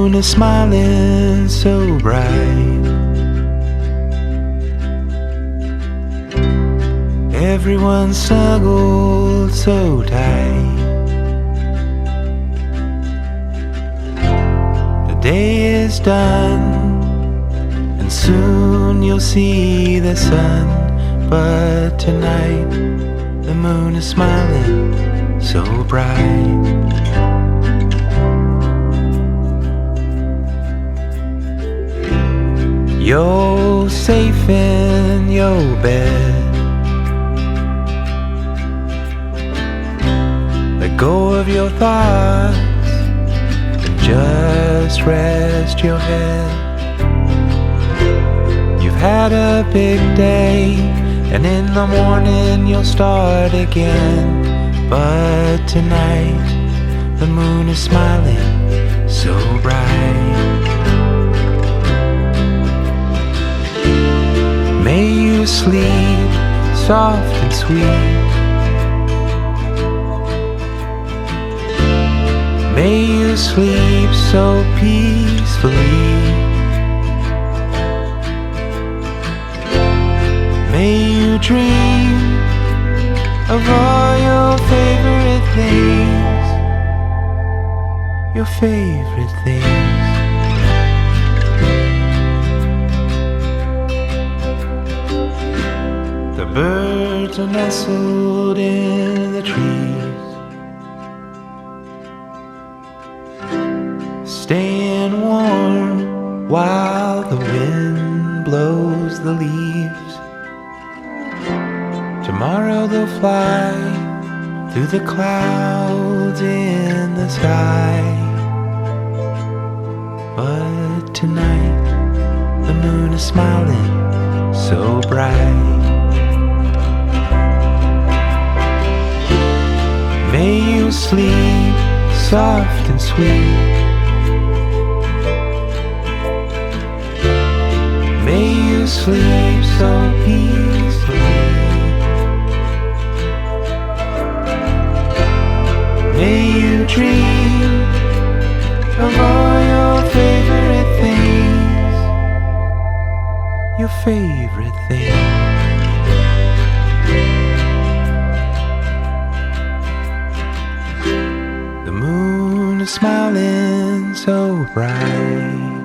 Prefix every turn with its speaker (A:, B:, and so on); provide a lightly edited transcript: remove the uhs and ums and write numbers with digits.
A: moon is smiling so bright. Everyone snuggled so tight. The day is done, and soon you'll see the sun. But tonight the moon is smiling so bright. You're safe in your bed. Let go of your thoughts and just rest your head. You've had a big day, and in the morning you'll start again. But tonight the moon is smiling so bright. May you sleep soft and sweet. May you sleep so peacefully. May you dream of all your favorite things. Your favorite things. The birds are nestled in the trees, staying warm while the wind blows the leaves. Tomorrow they'll fly through the clouds in the sky. But tonight the moon is smiling so bright. May you sleep soft and sweet. May you sleep so peacefully. May you dream of all your favorite things. Your favorite things. The moon is smiling so bright.